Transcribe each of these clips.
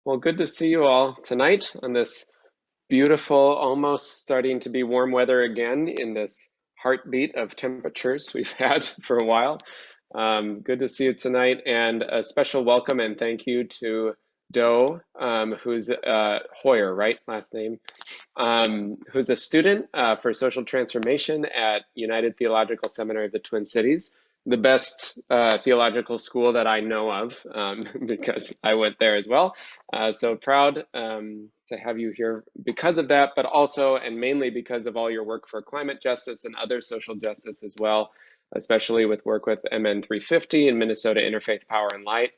Well, good to see you all tonight on this beautiful, almost starting to be warm weather again in this heartbeat of temperatures we've had for a while. Good to see you tonight, and a special welcome and thank you to Doe, who's Hoyer, right? Last name, who's a student for social transformation at United Theological Seminary of the Twin Cities, the best theological school that I know of, because I went there as well. So proud to have you here because of that, but also and mainly because of all your work for climate justice and other social justice as well, especially with work with MN 350 and Minnesota Interfaith Power and Light.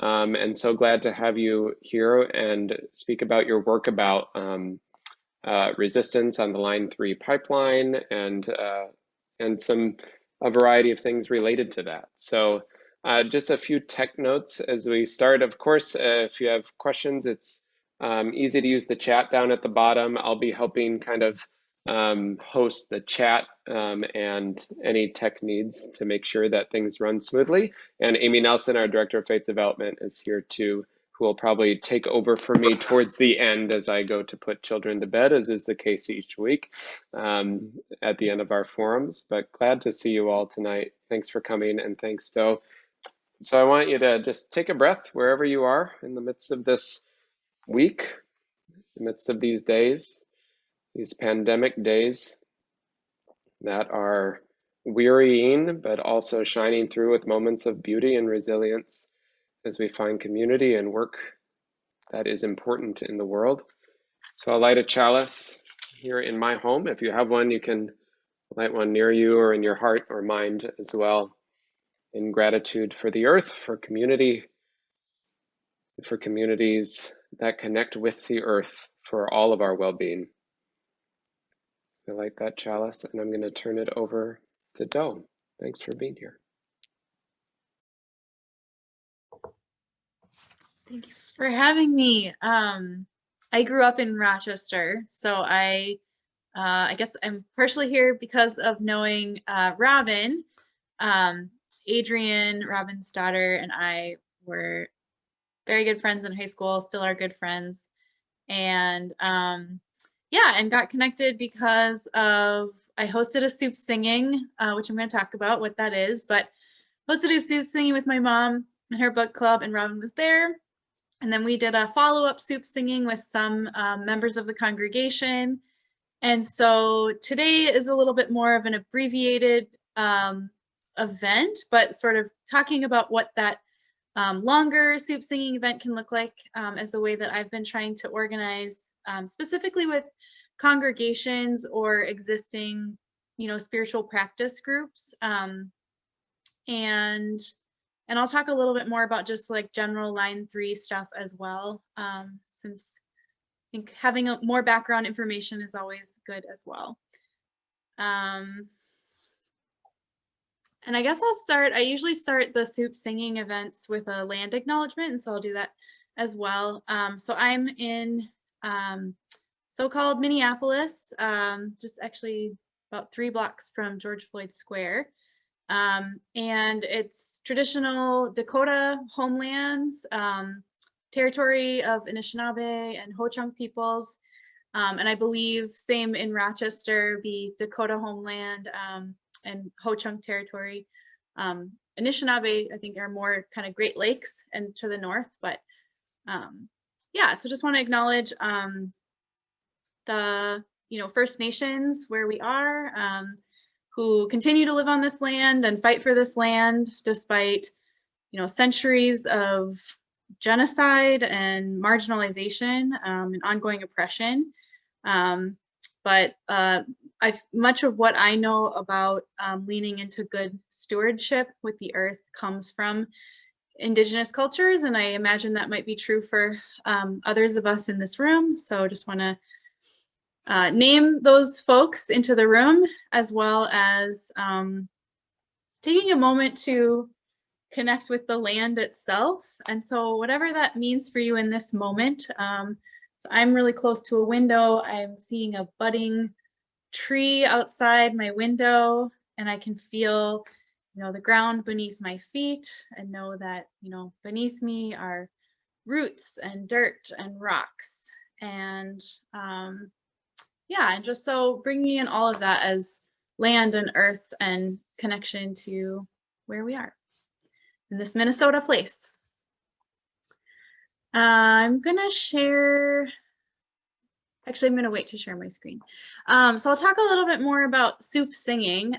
And so glad to have you here and speak about your work about resistance on the Line 3 pipeline and a variety of things related to that. So just a few tech notes as we start. Of course, if you have questions, it's easy to use the chat down at the bottom. I'll be helping kind of host the chat and any tech needs to make sure that things run smoothly. And Amy Nelson, our Director of Faith Development, is here too, who will probably take over for me towards the end as I go to put children to bed, as is the case each week at the end of our forums. But glad to see you all tonight. Thanks for coming, and thanks, Doe. So I want you to just take a breath wherever you are in the midst of this week, in the midst of these days, these pandemic days that are wearying, but also shining through with moments of beauty and resilience as we find community and work that is important in the world. So I'll light a chalice here in my home. If you have one, you can light one near you or in your heart or mind as well, in gratitude for the earth, for community, for communities that connect with the earth for all of our well-being. I light that chalice, and I'm going to turn it over to Doe. Thanks for being here. Thanks for having me. I grew up in Rochester, so I guess I'm partially here because of knowing Robin. Adrian, Robin's daughter, and I were very good friends in high school, still are good friends. And yeah, and got connected because of, I hosted a soup singing, which I'm going to talk about what that is, but hosted a soup singing with my mom and her book club, and Robin was there. And then we did a follow-up soup singing with some members of the congregation. And so today is a little bit more of an abbreviated event, but sort of talking about what that longer soup singing event can look like as the way that I've been trying to organize specifically with congregations or existing, spiritual practice groups. And I'll talk a little bit more about just like general Line 3 stuff as well, since I think having more background information is always good as well. And I guess I'll start, I usually start the soup singing events with a land acknowledgement, and so I'll do that as well. So I'm in so-called Minneapolis, just actually about 3 blocks from George Floyd Square. And it's traditional Dakota homelands, territory of Anishinaabe and Ho-Chunk peoples. And I believe same in Rochester, the Dakota homeland and Ho-Chunk territory. Anishinaabe, I think, are more kind of Great Lakes and to the north, but yeah, so just want to acknowledge the, First Nations where we are, who continue to live on this land and fight for this land despite, centuries of genocide and marginalization and ongoing oppression. But much of what I know about leaning into good stewardship with the earth comes from Indigenous cultures, and I imagine that might be true for others of us in this room. So just want to name those folks into the room, as well as taking a moment to connect with the land itself. And so whatever that means for you in this moment, so I'm really close to a window. I'm seeing a budding tree outside my window, and I can feel, the ground beneath my feet, and know that, beneath me are roots and dirt and rocks. And yeah, and just so bringing in all of that as land and earth and connection to where we are in this Minnesota place. I'm gonna share, actually I'm gonna wait to share my screen. So I'll talk a little bit more about soup singing.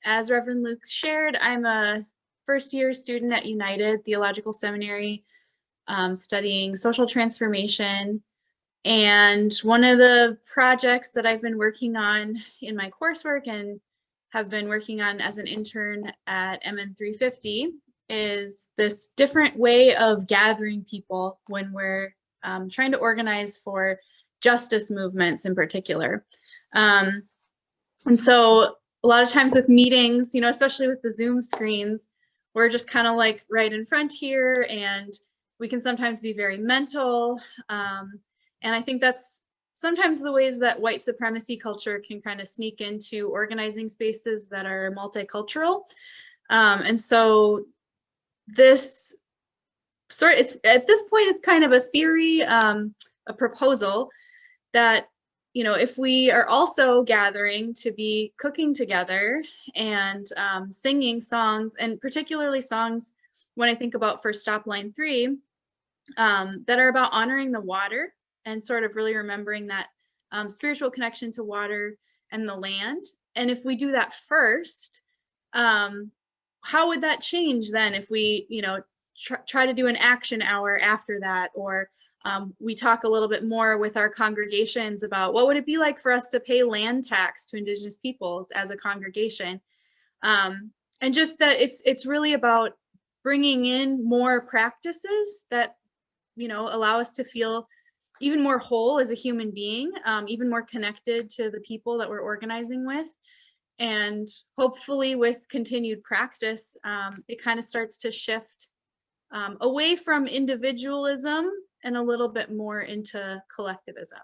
As Reverend Luke shared, I'm a first-year student at United Theological Seminary, studying social transformation. And one of the projects that I've been working on in my coursework and have been working on as an intern at MN 350 is this different way of gathering people when we're trying to organize for justice movements in particular. And so a lot of times with meetings, you know, especially with the Zoom screens, we're just kind of like right in front here, and we can sometimes be very mental. And I think that's sometimes the ways that white supremacy culture can kind of sneak into organizing spaces that are multicultural. And so this it's at this point, it's kind of a theory, a proposal that, you know, if we are also gathering to be cooking together and singing songs, and particularly songs when I think about for Stop Line 3, that are about honoring the water and sort of really remembering that spiritual connection to water and the land. And if we do that first, how would that change then if we, you know, try to do an action hour after that, or we talk a little bit more with our congregations about what would it be like for us to pay land tax to Indigenous peoples as a congregation. And just that it's really about bringing in more practices that, you know, allow us to feel even more whole as a human being, even more connected to the people that we're organizing with. And hopefully with continued practice, it kind of starts to shift away from individualism and a little bit more into collectivism.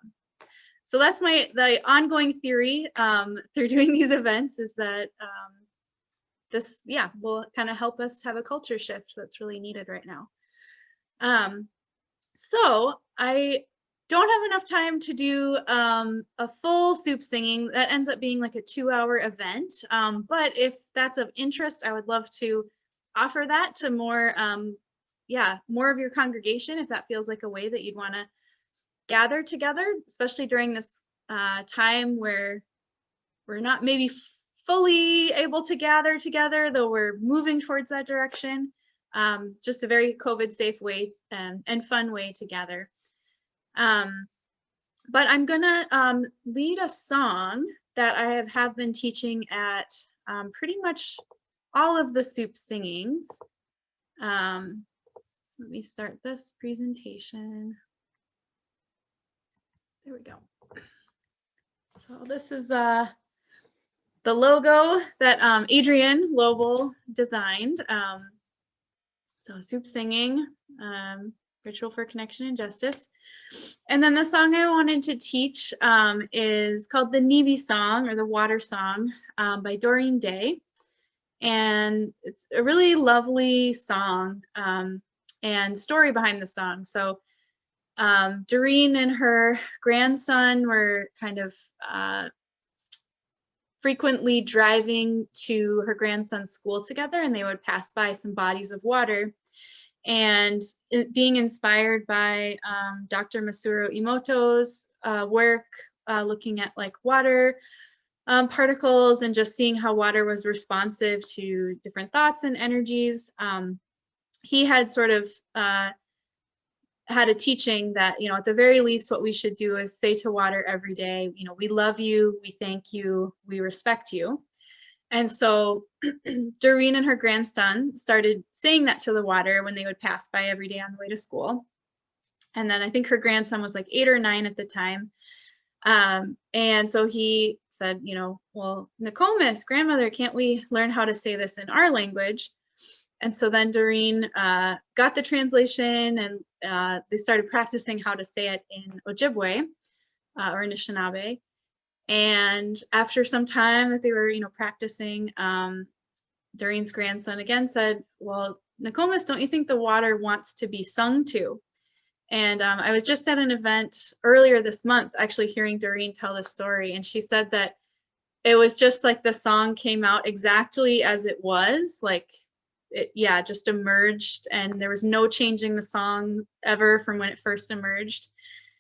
So that's the ongoing theory through doing these events, is that this, yeah, will kind of help us have a culture shift that's really needed right now. So I don't have enough time to do a full soup singing. That ends up being like a 2-hour event. But if that's of interest, I would love to offer that to more of your congregation, if that feels like a way that you'd want to gather together, especially during this time where we're not maybe fully able to gather together, though we're moving towards that direction. Just a very COVID safe way and fun way to gather. But I'm gonna lead a song that I have been teaching at pretty much all of the soup singings. So let me start this presentation. There we go. So this is the logo that Adrian Lobel designed. So soup singing, ritual for connection and justice. And then the song I wanted to teach is called the Nibi Song, or the Water Song, by Doreen Day. And it's a really lovely song and story behind the song. So Doreen and her grandson were kind of frequently driving to her grandson's school together, and they would pass by some bodies of water. And being inspired by Dr. Masuro Emoto's work, looking at like water particles and just seeing how water was responsive to different thoughts and energies, he had sort of had a teaching that, you know, at the very least, what we should do is say to water every day, you know, we love you, we thank you, we respect you. And so Doreen and her grandson started saying that to the water when they would pass by every day on the way to school. And then I think her grandson was like 8 or 9 at the time. And so he said, you know, well, Nokomis, grandmother, can't we learn how to say this in our language? And so then Doreen got the translation, and they started practicing how to say it in Ojibwe or Anishinaabe. And after some time that they were, you know, practicing, Doreen's grandson again said, well, Nokomis, don't you think the water wants to be sung to? And I was just at an event earlier this month, actually hearing Doreen tell this story, and she said that it was just like the song came out exactly as it was, like it, yeah, just emerged, and there was no changing the song ever from when it first emerged.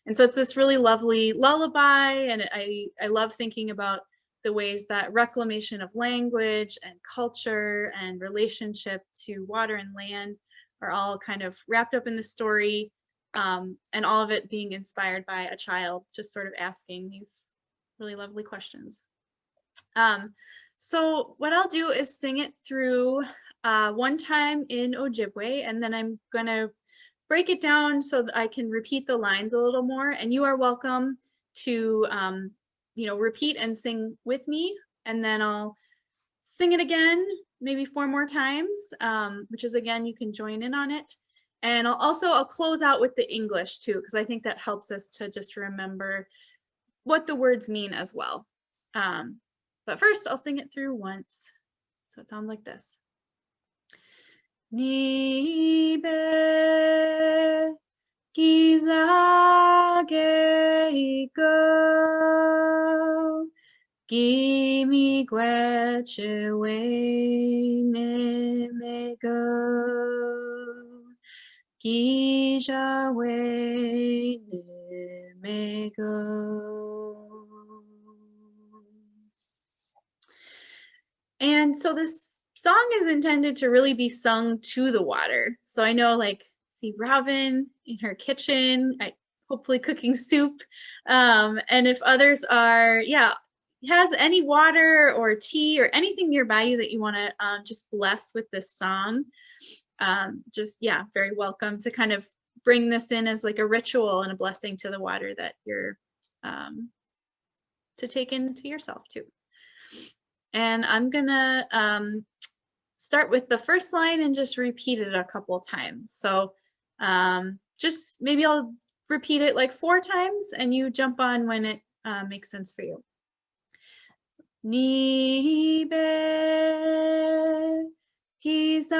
And so it's this really lovely lullaby, and I love thinking about the ways that reclamation of language and culture and relationship to water and land are all kind of wrapped up in the story. And all of it being inspired by a child just sort of asking these really lovely questions. So what I'll do is sing it through one time in Ojibwe, and then I'm going to break it down so that I can repeat the lines a little more. And you are welcome to, repeat and sing with me, and then I'll sing it again, maybe 4 more times, which is, again, you can join in on it. And I'll close out with the English too, because I think that helps us to just remember what the words mean as well. But first I'll sing it through once. So it sounds like this. Nibe gizage go Gimi gweche we me go Gija we me go. And so this song is intended to really be sung to the water. So I know, like, see Robin in her kitchen, hopefully cooking soup. And if others are, has any water or tea or anything nearby you that you want to just bless with this song, very welcome to kind of bring this in as like a ritual and a blessing to the water that you're to take into yourself too. And I'm gonna start with the first line and just repeat it a couple times. So just maybe I'll repeat it like 4 times and you jump on when it makes sense for you. Nibe Kizage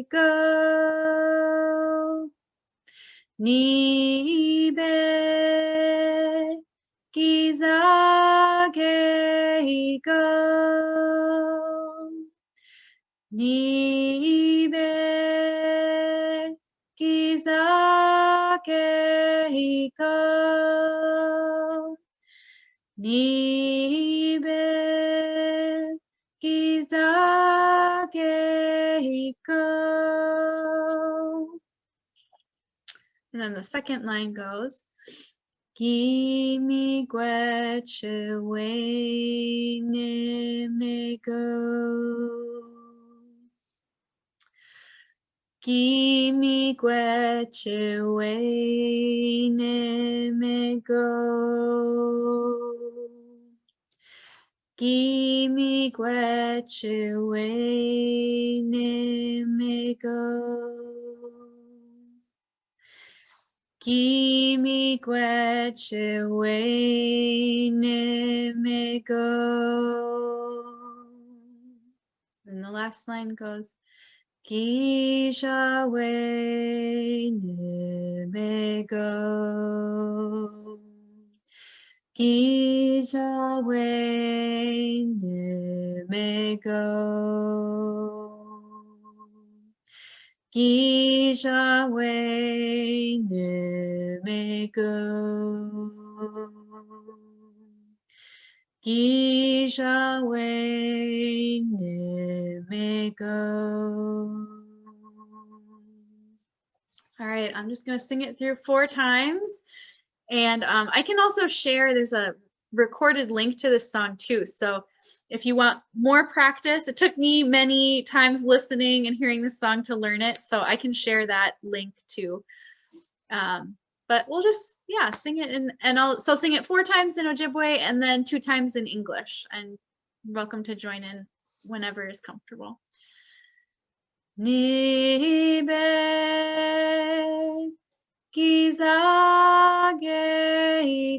go Nibe Kizage go Nibe Kizage go Nibe Kizage go. And then the second line goes, Gimi gweche we me go. Gimi gweche we me go. Gimi gweche we me go. Gimi gweche we me go. And the last line goes, Gisha we me go. Gisha we me go. Gisha we me go. Gisha we me go. All right, I'm just gonna sing it through 4 times. And I can also share, there's a recorded link to this song too. So if you want more practice, it took me many times listening and hearing this song to learn it. So I can share that link too. But we'll just, sing it and I'll sing it 4 times in Ojibwe and then 2 times in English. And you're welcome to join in whenever is comfortable. Nibe Gizage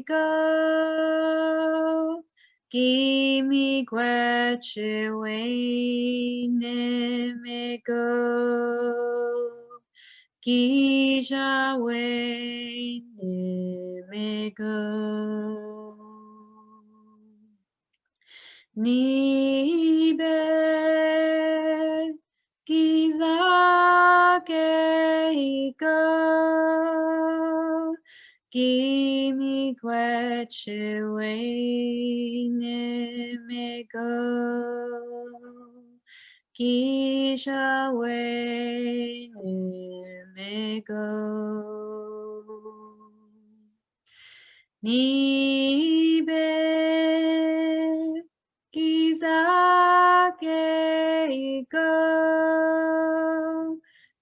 go Gimi gweche wene mego. Gija wene mego. Nibe giza keiko. Gimi gweche wene mego. Gisha wene mego. Nibe giza keiko.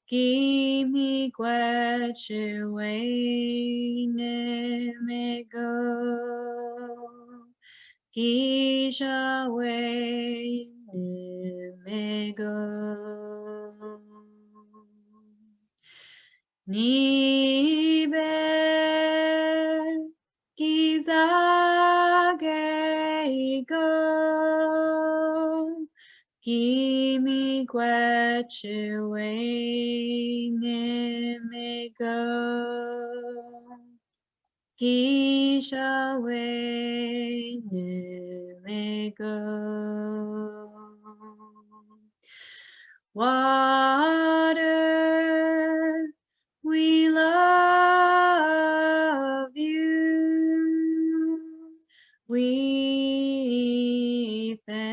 Gimi gweche wene mego. Gisha wene mego. Nibe giza keiko. Gimi gweche wene mego. Gisha wene mego. Water, we love you. We thank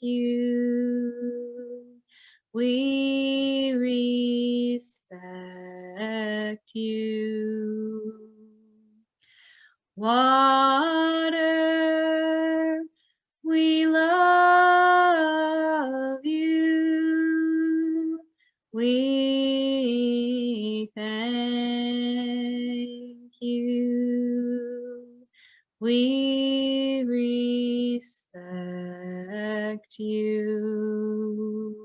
you. We respect you. Water, we love you. We thank you. We respect you.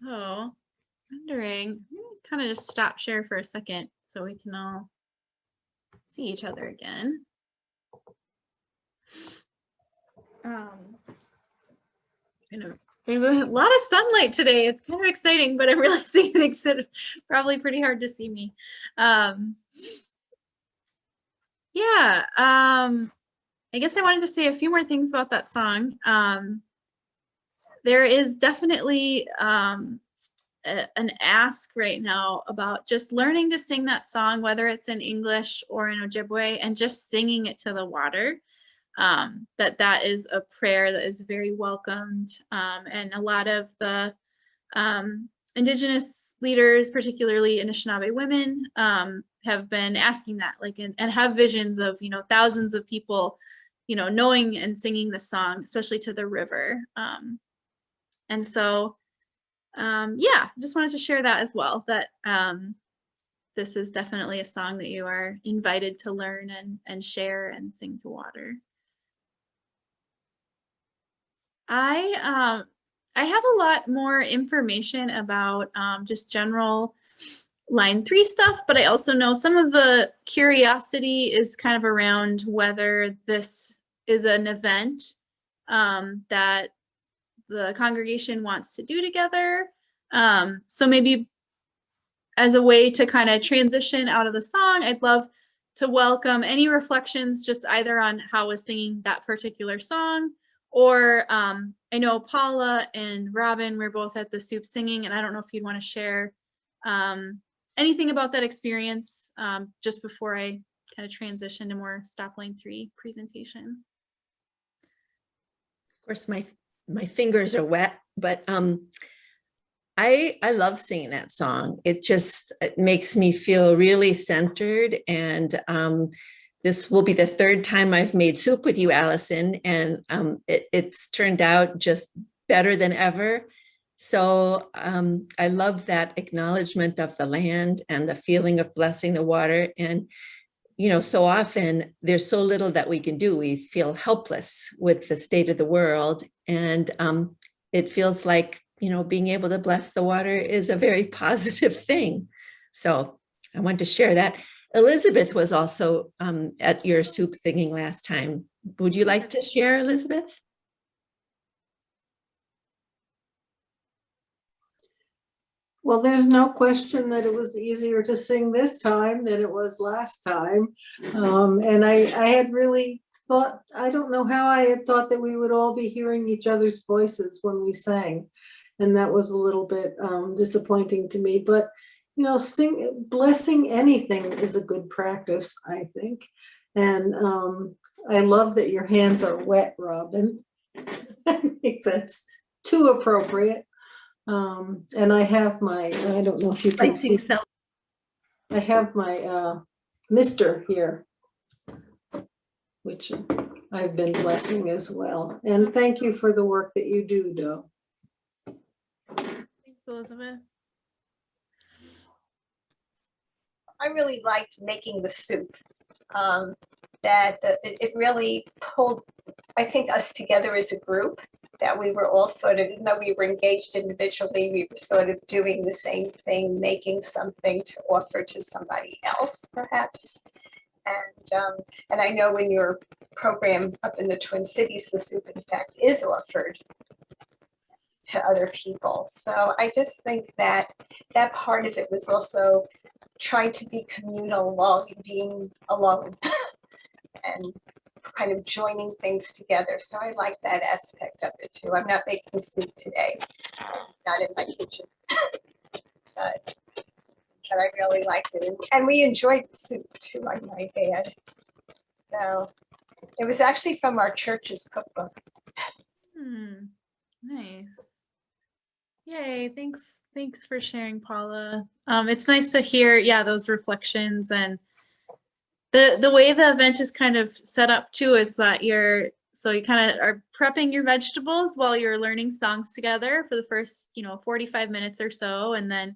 So wondering, I'm gonna kind of just stop share for a second so we can all see each other again. There's a lot of sunlight today. It's kind of exciting, but I'm realizing it makes it probably pretty hard to see me. Yeah, I guess I wanted to say a few more things about that song. There is definitely an ask right now about just learning to sing that song, whether it's in English or in Ojibwe, and just singing it to the water. That is a prayer that is very welcomed, and a lot of the Indigenous leaders, particularly Anishinaabe women, have been asking that, like, and have visions of, you know, thousands of people, you know, knowing and singing this song, especially to the river. And so, yeah, just wanted to share that as well, that this is definitely a song that you are invited to learn and share and sing to water. I have a lot more information about just general line 3 stuff, but I also know some of the curiosity is kind of around whether this is an event that the congregation wants to do together. So maybe as a way to kind of transition out of the song, I'd love to welcome any reflections just either on how was singing that particular song, or I know Paula and Robin were both at the soup singing, and I don't know if you'd want to share anything about that experience just before I kind of transition to more stop line 3 presentation. Of course, my fingers are wet, but I love singing that song. It makes me feel really centered, and this will be the 3rd time I've made soup with you, Alison, and it's turned out just better than ever. So I love that acknowledgement of the land and the feeling of blessing the water. And, you know, so often there's so little that we can do. We feel helpless with the state of the world. And it feels like being able to bless the water is a very positive thing. So I wanted to share that. Elizabeth was also at your soup singing last time. Would you like to share, Elizabeth? Well, there's no question that it was easier to sing this time than it was last time. And I had really thought, I don't know how I had thought that we would all be hearing each other's voices when we sang. And that was a little bit disappointing to me. But, blessing anything is a good practice, I think. And I love that your hands are wet, Robin. I think that's too appropriate. And I have I don't know if you can see, So. I have my mister here, which I've been blessing as well. And thank you for the work that you do, Doe. Thanks, Elizabeth. I really liked making the soup. It really pulled, I think, us together as a group, that we were all sort of, even though we were engaged individually, we were sort of doing the same thing, making something to offer to somebody else, perhaps. And I know in your program up in the Twin Cities, the soup, in fact, is offered to other people. So I just think that part of it was also trying to be communal while being alone and kind of joining things together. So I like that aspect of it too. I'm not making soup today, not in my kitchen, but I really liked it. And we enjoyed the soup too, I might add. So it was actually from our church's cookbook. Nice. Yay, thanks for sharing, Paula. It's nice to hear, those reflections, and the way the event is kind of set up too is that you kind of are prepping your vegetables while you're learning songs together for the first 45 minutes or so, and then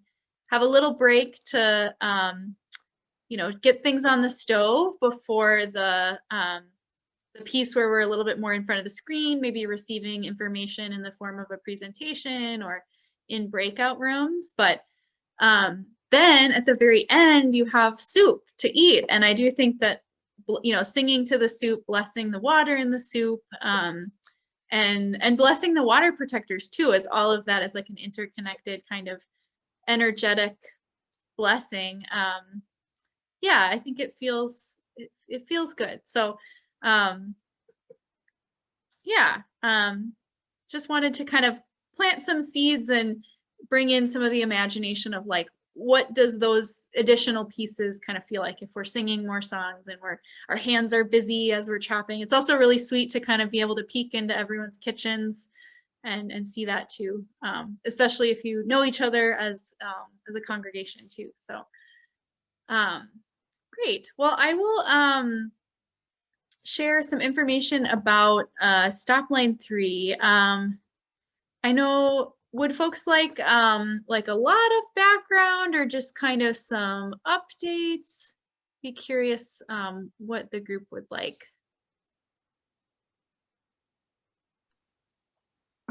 have a little break to get things on the stove before the piece where we're a little bit more in front of the screen, maybe receiving information in the form of a presentation or in breakout rooms. But then at the very end, you have soup to eat. And I do think that, singing to the soup, blessing the water in the soup, and blessing the water protectors too, as all of that is like an interconnected kind of energetic blessing. I think it feels good. So just wanted to kind of plant some seeds and bring in some of the imagination of like, what does those additional pieces kind of feel like if we're singing more songs and our hands are busy as we're chopping. It's also really sweet to kind of be able to peek into everyone's kitchens and see that too, especially if you know each other as a congregation too. So great. Well, I will share some information about Stop Line 3. I know, would folks like a lot of background or just kind of some updates? Be curious what the group would like.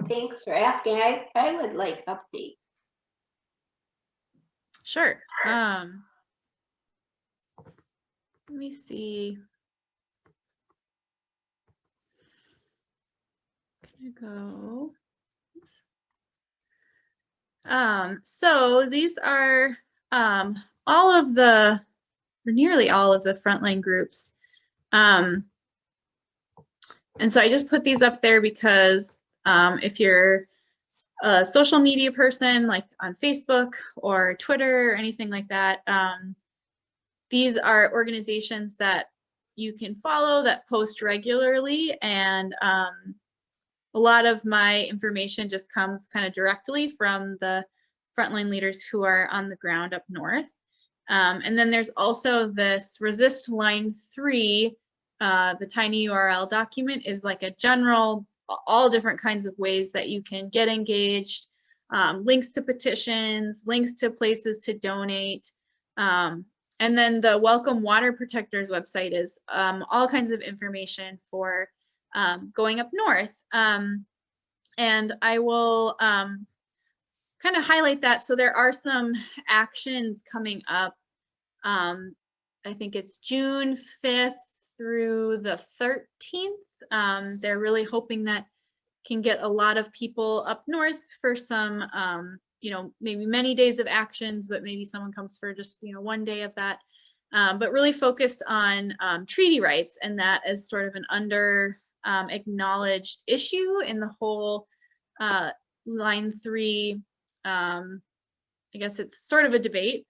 Thanks for asking. I would like updates. Sure. Let me see. Gonna go. Oops. So these are all of or nearly all of the frontline groups. And so I just put these up there because if you're a social media person, like on Facebook or Twitter or anything like that, these are organizations that you can follow that post regularly, and a lot of my information just comes kind of directly from the frontline leaders who are on the ground up north. And then there's also this Resist Line 3, the tiny URL document is like a general, all different kinds of ways that you can get engaged, links to petitions, links to places to donate. And then the Welcome Water Protectors website is all kinds of information for going up north. And I will kind of highlight that. So there are some actions coming up. I think it's June 5th through the 13th. They're really hoping that can get a lot of people up north for some, you know, maybe many days of actions, but maybe someone comes for just, you know, one day of that. But really focused on treaty rights, and that as sort of an under acknowledged issue in the whole Line 3. I guess it's sort of a debate.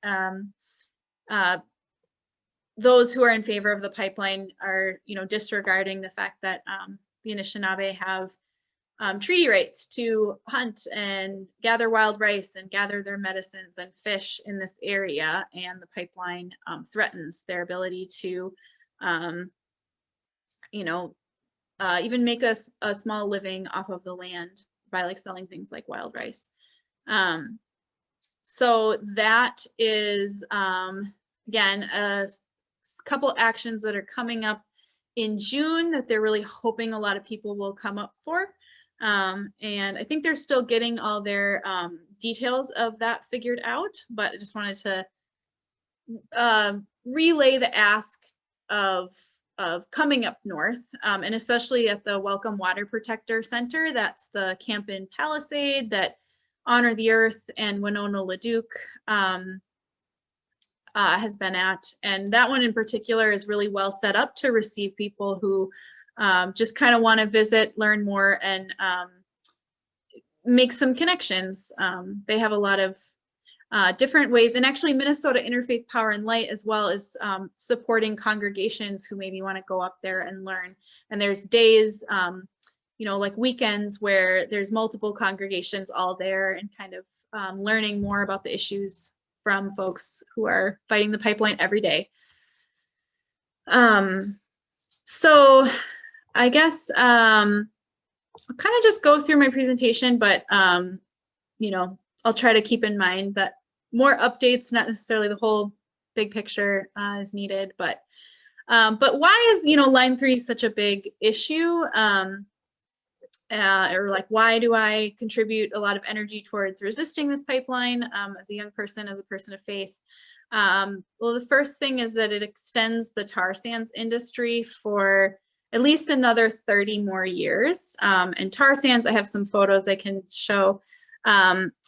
Those who are in favor of the pipeline are, you know, disregarding the fact that the Anishinaabe have treaty rights to hunt and gather wild rice and gather their medicines and fish in this area, and the pipeline threatens their ability to, you know, even make a small living off of the land by like selling things like wild rice. So that is, again, a couple actions that are coming up in June that they're really hoping a lot of people will come up for. And I think they're still getting all their details of that figured out, but I just wanted to relay the ask of coming up north, and especially at the Welcome Water Protector Center. That's the camp in Palisade that Honor the Earth and Winona LaDuke has been at. And that one in particular is really well set up to receive people who just kind of want to visit, learn more, and make some connections. They have a lot of different ways, and actually Minnesota Interfaith Power and Light as well is supporting congregations who maybe want to go up there and learn. And there's days, you know, like weekends where there's multiple congregations all there and kind of learning more about the issues from folks who are fighting the pipeline every day. So I guess I'll kind of just go through my presentation, but you know, I'll try to keep in mind that more updates, not necessarily the whole big picture, is needed. But why is, you know, Line 3 such a big issue? Or like, why do I contribute a lot of energy towards resisting this pipeline as a young person, as a person of faith? Well, the first thing is that it extends the tar sands industry for at least another 30 more years. And tar sands, I have some photos I can show.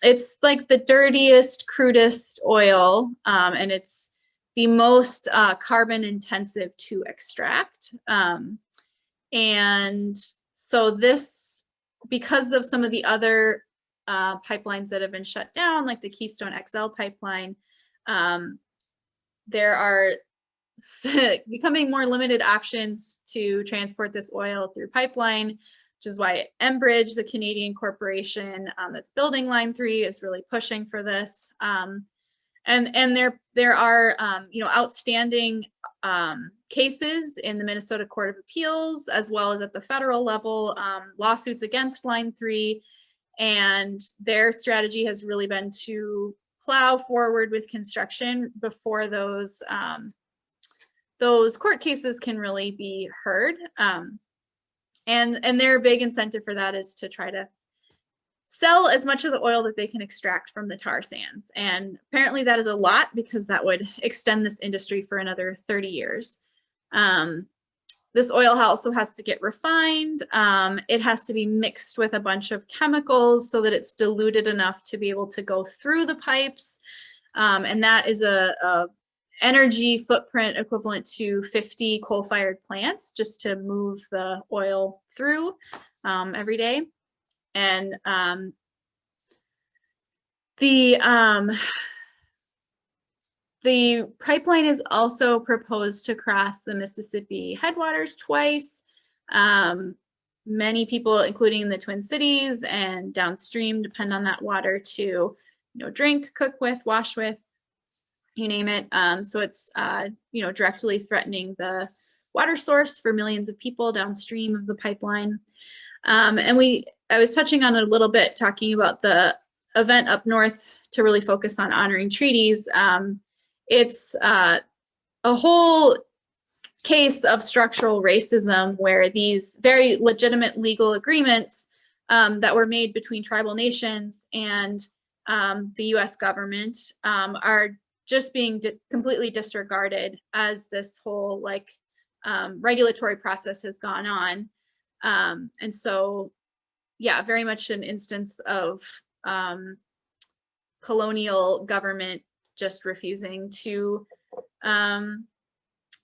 It's like the dirtiest, crudest oil, and it's the most carbon intensive to extract. And so this, because of some of the other pipelines that have been shut down, like the Keystone XL pipeline, there are becoming more limited options to transport this oil through pipeline, which is why Enbridge, the Canadian corporation that's building Line 3, is really pushing for this. And there are you know, outstanding cases in the Minnesota Court of Appeals, as well as at the federal level, lawsuits against Line 3, and their strategy has really been to plow forward with construction before those court cases can really be heard. And their big incentive for that is to try to sell as much of the oil that they can extract from the tar sands. And apparently that is a lot, because that would extend this industry for another 30 years. This oil also has to get refined. It has to be mixed with a bunch of chemicals so that it's diluted enough to be able to go through the pipes. And that is a energy footprint equivalent to 50 coal-fired plants just to move the oil through every day. And the pipeline is also proposed to cross the Mississippi headwaters twice. Many people, including the Twin Cities and downstream, depend on that water to, you know, drink, cook with, wash with, you name it. So it's you know, directly threatening the water source for millions of people downstream of the pipeline. And I was touching on it a little bit, talking about the event up north to really focus on honoring treaties. It's a whole case of structural racism where these very legitimate legal agreements that were made between tribal nations and the US government are just being completely disregarded as this whole like regulatory process has gone on. And so, yeah, very much an instance of colonial government just refusing to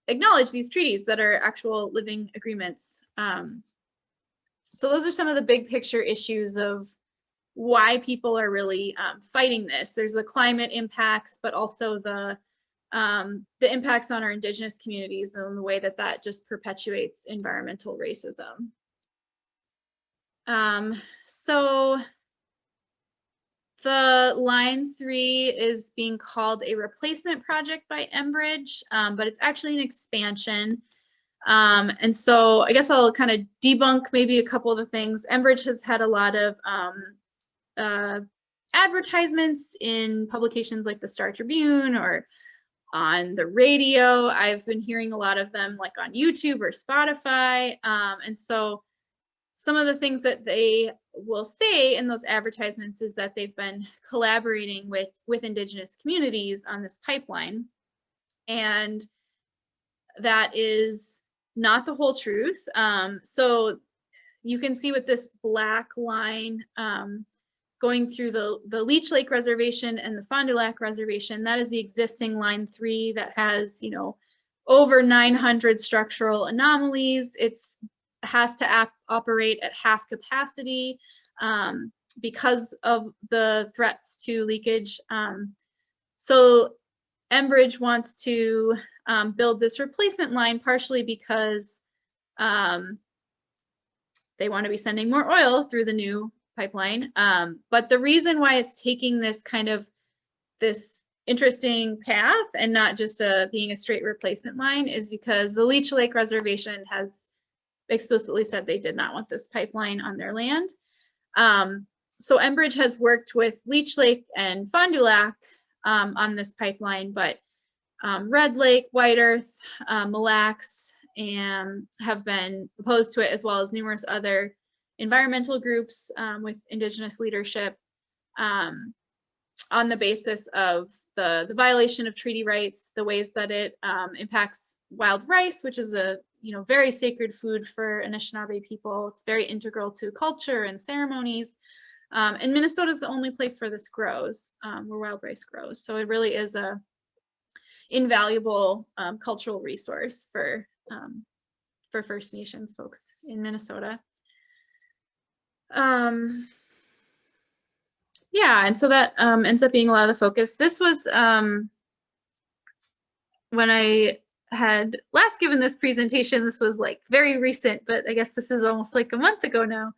acknowledge these treaties that are actual living agreements. So those are some of the big picture issues of why people are really fighting this. There's the climate impacts, but also the impacts on our Indigenous communities and the way that that just perpetuates environmental racism. So the Line 3 is being called a replacement project by Enbridge, but it's actually an expansion. And so I guess I'll kind of debunk maybe a couple of the things. Enbridge has had a lot of advertisements in publications like the Star Tribune or on the radio. I've been hearing a lot of them like on YouTube or Spotify. And so some of the things that they will say in those advertisements is that they've been collaborating with Indigenous communities on this pipeline. And that is not the whole truth. So you can see with this black line going through the Leech Lake Reservation and the Fond du Lac Reservation, that is the existing Line 3 that has, you know, over 900 structural anomalies. It's has to operate at half capacity because of the threats to leakage. So Enbridge wants to build this replacement line partially because they want to be sending more oil through the new pipeline. But the reason why it's taking this kind of this interesting path and not just being a straight replacement line is because the Leech Lake Reservation has explicitly said they did not want this pipeline on their land. So Enbridge has worked with Leech Lake and Fond du Lac on this pipeline, but Red Lake, White Earth, Mille Lacs, and have been opposed to it, as well as numerous other environmental groups with Indigenous leadership on the basis of the violation of treaty rights, the ways that it impacts wild rice, which is a very sacred food for Anishinaabe people. It's very integral to culture and ceremonies. And Minnesota is the only place where this grows, where wild rice grows. So it really is a invaluable cultural resource for First Nations folks in Minnesota. Yeah, and so that ends up being a lot of the focus. This was when I had last given this presentation. This was like very recent, but I guess this is almost like a month ago now.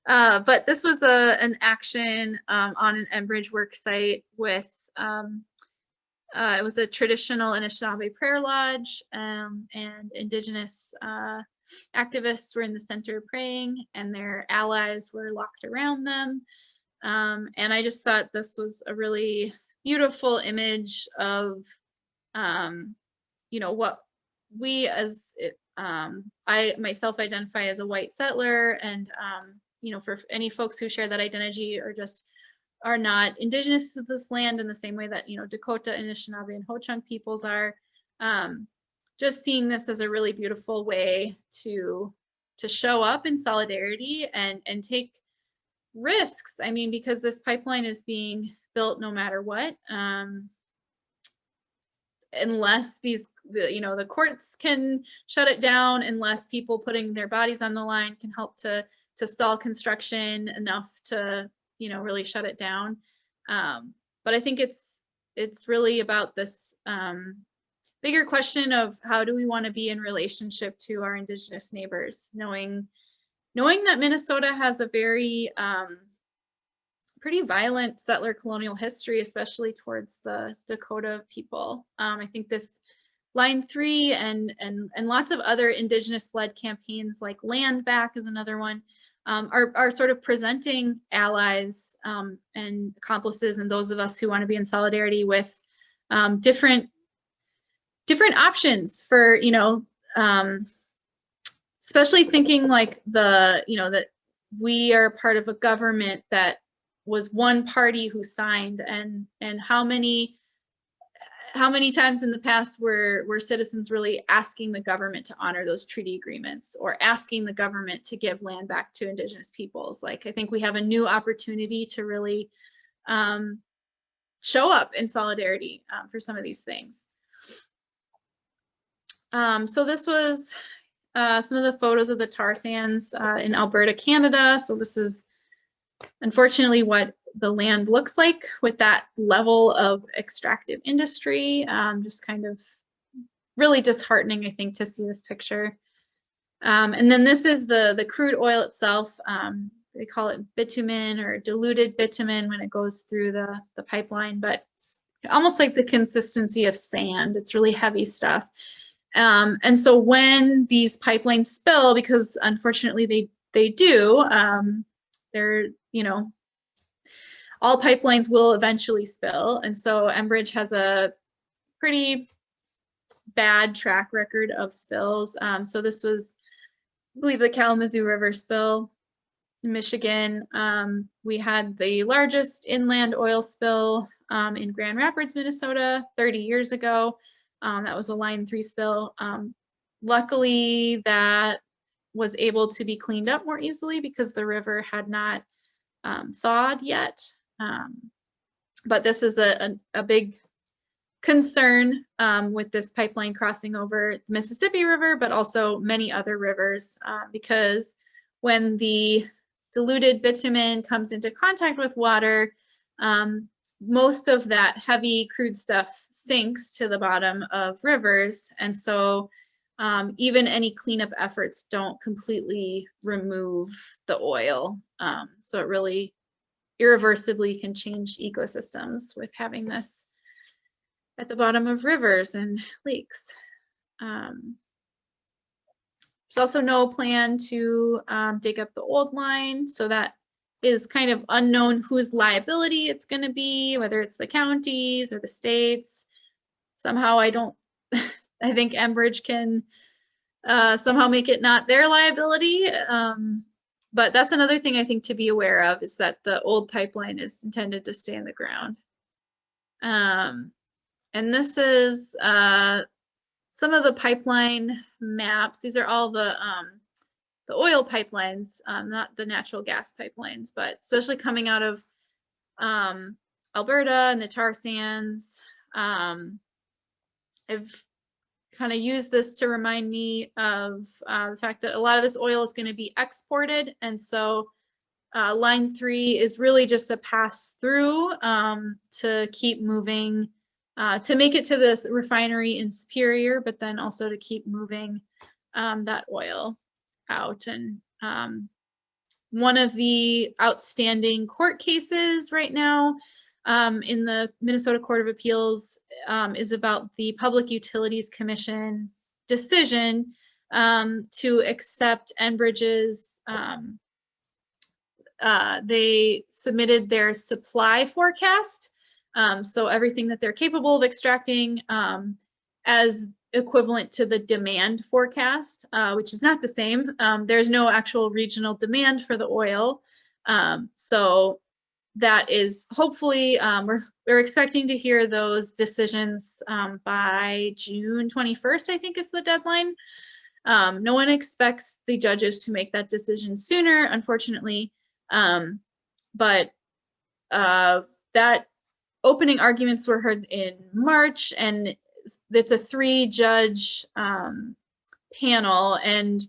But this was an action on an Enbridge work site with, it was a traditional Anishinaabe prayer lodge, and Indigenous activists were in the center praying, and their allies were locked around them. And I just thought this was a really beautiful image of, what we as, I myself identify as a white settler, and, for any folks who share that identity or just are not Indigenous to this land in the same way that, Dakota, Anishinaabe, and Ho-Chunk peoples are, just seeing this as a really beautiful way to show up in solidarity and take risks. I mean, because this pipeline is being built no matter what, unless the courts can shut it down, unless people putting their bodies on the line can help to stall construction enough to really shut it down. But I think it's really about this bigger question of how do we want to be in relationship to our Indigenous neighbors, knowing that Minnesota has a very pretty violent settler colonial history, especially towards the Dakota people. I think this Line 3 and lots of other Indigenous-led campaigns like Land Back is another one, are sort of presenting allies and accomplices and those of us who want to be in solidarity with different options for, especially thinking like that we are part of a government that was one party who signed, and how many times in the past were citizens really asking the government to honor those treaty agreements, or asking the government to give land back to Indigenous peoples. Like, I think we have a new opportunity to really show up in solidarity for some of these things. So this was some of the photos of the tar sands in Alberta, Canada. So this is unfortunately what the land looks like with that level of extractive industry. Just kind of really disheartening, I think, to see this picture. And then this is the crude oil itself. They call it bitumen or diluted bitumen when it goes through the pipeline, but it's almost like the consistency of sand. It's really heavy stuff. And so when these pipelines spill, because unfortunately they do, they're, you know, all pipelines will eventually spill. And so Enbridge has a pretty bad track record of spills. So this was, I believe, the Kalamazoo River spill in Michigan. We had the largest inland oil spill in Grand Rapids, Minnesota 30 years ago. That was a Line 3 spill. Luckily, that was able to be cleaned up more easily because the river had not thawed yet. But this is a big concern with this pipeline crossing over the Mississippi River, but also many other rivers, because when the diluted bitumen comes into contact with water, most of that heavy crude stuff sinks to the bottom of rivers. And so even any cleanup efforts don't completely remove the oil. So it really irreversibly can change ecosystems with having this at the bottom of rivers and lakes. There's also no plan to dig up the old line, so that is kind of unknown whose liability it's going to be, whether it's the counties or the states. Somehow I think Enbridge can somehow make it not their liability. But that's another thing I think to be aware of, is that the old pipeline is intended to stay in the ground. And this is some of the pipeline maps. These are all the oil pipelines, not the natural gas pipelines, but especially coming out of Alberta and the tar sands. I've kind of used this to remind me of the fact that a lot of this oil is going to be exported. And so Line 3 is really just a pass through to keep moving, to make it to this refinery in Superior, but then also to keep moving that oil out. And one of the outstanding court cases right now in the Minnesota Court of Appeals is about the Public Utilities Commission's decision to accept Enbridge's, they submitted their supply forecast, so everything that they're capable of extracting as equivalent to the demand forecast, which is not the same. There's no actual regional demand for the oil. So that is hopefully, we're expecting to hear those decisions by June 21st, I think is the deadline. No one expects the judges to make that decision sooner, unfortunately. But that opening arguments were heard in March, and it's a 3-judge panel. And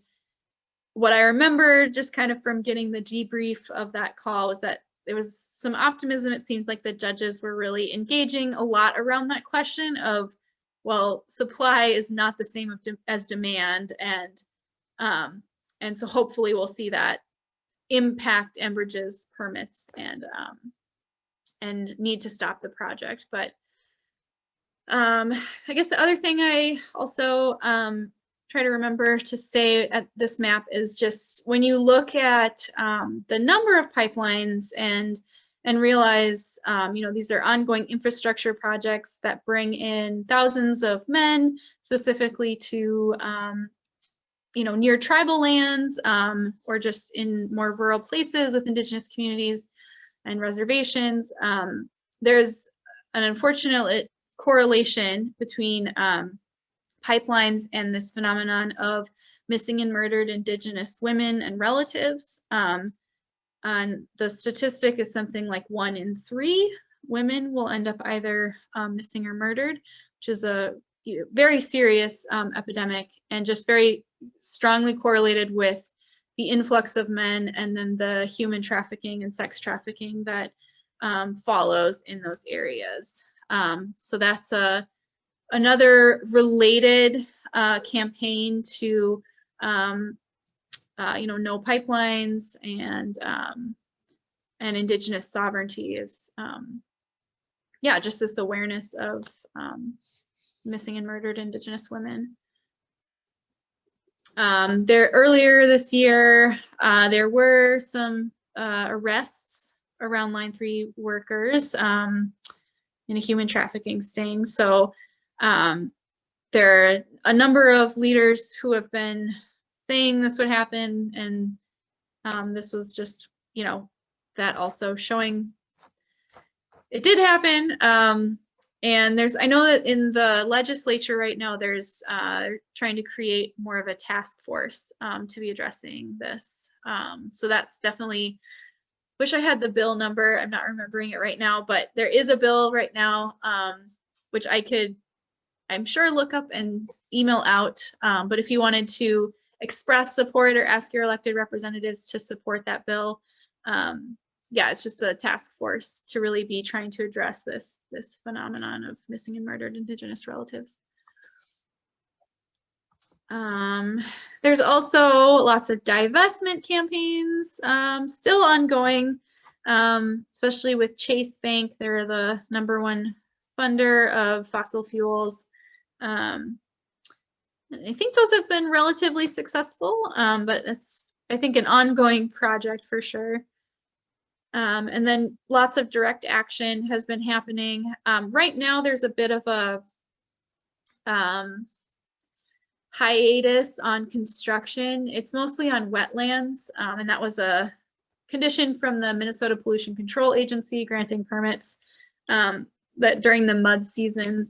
what I remember just kind of from getting the debrief of that call was that there was some optimism. It seems like the judges were really engaging a lot around that question of, well, supply is not the same as demand. And so hopefully we'll see that impact Enbridge's permits and need to stop the project. But I guess the other thing I also try to remember to say at this map is just when you look at the number of pipelines and realize, you know, these are ongoing infrastructure projects that bring in thousands of men, specifically to, you know, near tribal lands or just in more rural places with Indigenous communities. and reservations. There's an unfortunate correlation between pipelines and this phenomenon of missing and murdered Indigenous women and relatives. And the statistic is something like 1 in 3 women will end up either missing or murdered, which is a very serious epidemic, and just very strongly correlated with the influx of men and then the human trafficking and sex trafficking that follows in those areas. So that's another related campaign to no pipelines and Indigenous sovereignty is just this awareness of missing and murdered Indigenous women. Earlier this year, there were some arrests around Line 3 workers in a human trafficking sting. So there are a number of leaders who have been saying this would happen, and this was just, that also showing it did happen. And I know that in the legislature right now, there's trying to create more of a task force to be addressing this. So that's definitely, wish I had the bill number. I'm not remembering it right now, but there is a bill right now, which I could, I'm sure, look up and email out. But if you wanted to express support or ask your elected representatives to support that bill, it's just a task force to really be trying to address this phenomenon of missing and murdered Indigenous relatives. There's also lots of divestment campaigns still ongoing, especially with Chase Bank. They're the #1 funder of fossil fuels. And I think those have been relatively successful, but it's, I think, an ongoing project for sure. And then lots of direct action has been happening. Right now, there's a bit of a hiatus on construction. It's mostly on wetlands, and that was a condition from the Minnesota Pollution Control Agency granting permits that during the mud season,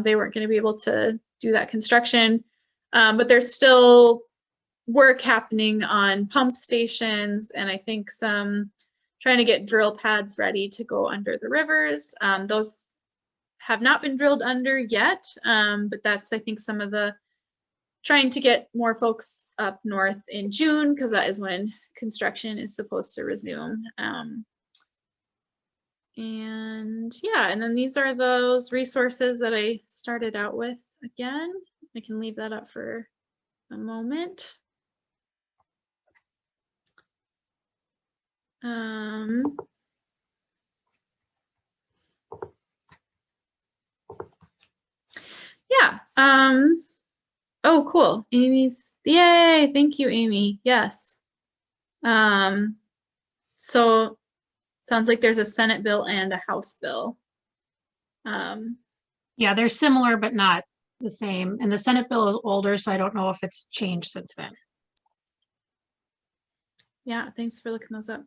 they weren't going to be able to do that construction. But there's still work happening on pump stations, and I think some trying to get drill pads ready to go under the rivers. Those have not been drilled under yet, but that's, I think, some of the trying to get more folks up north in June, because that is when construction is supposed to resume. And then these are those resources that I started out with again. I can leave that up for a moment. Oh, cool. Amy's, yay, thank you, Amy. Yes. So sounds like there's a Senate bill and a House bill. Yeah, they're similar, but not the same. And the Senate bill is older, so I don't know if it's changed since then. Yeah, thanks for looking those up.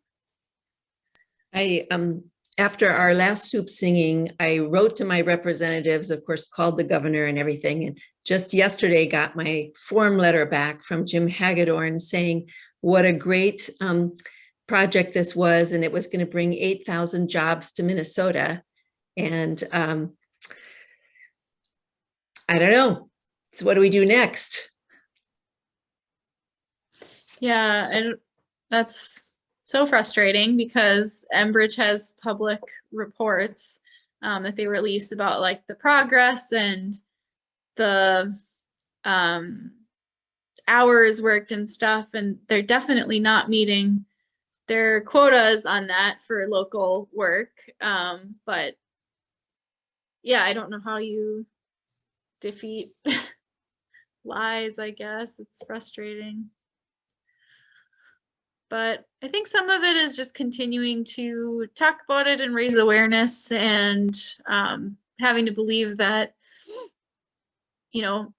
After our last soup singing, I wrote to my representatives, of course, called the governor and everything. And just yesterday got my form letter back from Jim Hagedorn saying what a great project this was, and it was going to bring 8,000 jobs to Minnesota. And I don't know. So what do we do next? Yeah, and that's so frustrating because Enbridge has public reports that they release about like the progress and the hours worked and stuff, and they're definitely not meeting their quotas on that for local work. But yeah, I don't know how you defeat lies, I guess. It's frustrating. But I think some of it is just continuing to talk about it and raise awareness, and having to believe that, you know,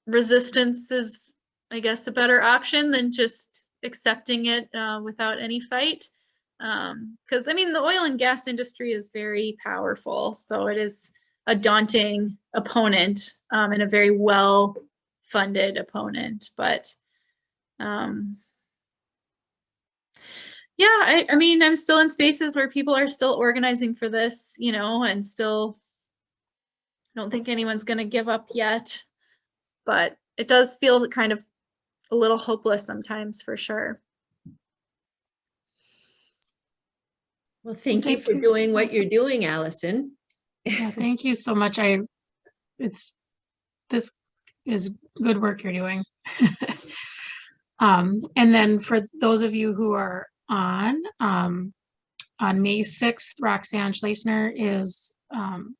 resistance is, I guess, a better option than just accepting it without any fight. Because I mean, the oil and gas industry is very powerful, so it is a daunting opponent, and a very well-funded opponent. But yeah, I mean, I'm still in spaces where people are still organizing for this, you know, and still don't think anyone's going to give up yet. But it does feel kind of a little hopeless sometimes, for sure. Well, thank you for doing what you're doing, Alison. Yeah, thank you so much. This is good work you're doing. And then for those of you who are on May 6th, Roxanne Schleisner is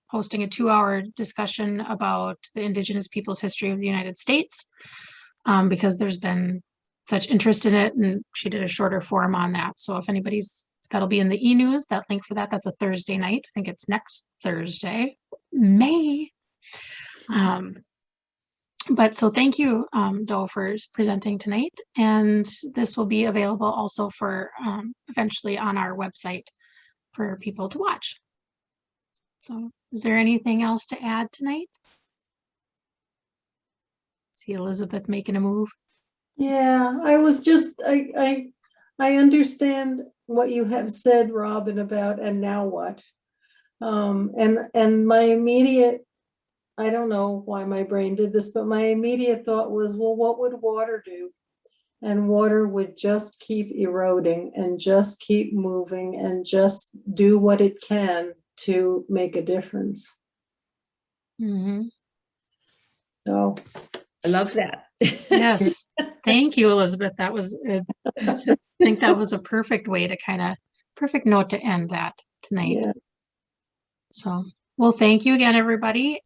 hosting a 2-hour discussion about the Indigenous people's history of the United States, because there's been such interest in it, and she did a shorter forum on that. So if that'll be in the e-news, that link for that's a Thursday night. I think it's next Thursday, May. But so thank you, Doe, for presenting tonight. And this will be available also for eventually on our website for people to watch. So is there anything else to add tonight? See Elizabeth making a move. Yeah, I was just, I understand what you have said, Robin, about and now what? And my immediate, I don't know why my brain did this, but my immediate thought was, well, what would water do? And water would just keep eroding and just keep moving and just do what it can to make a difference. Mm-hmm. So I love that. Yes. Thank you, Elizabeth. That was, I think that was a perfect way to perfect note to end that tonight. yeah. So, well, thank you again, everybody.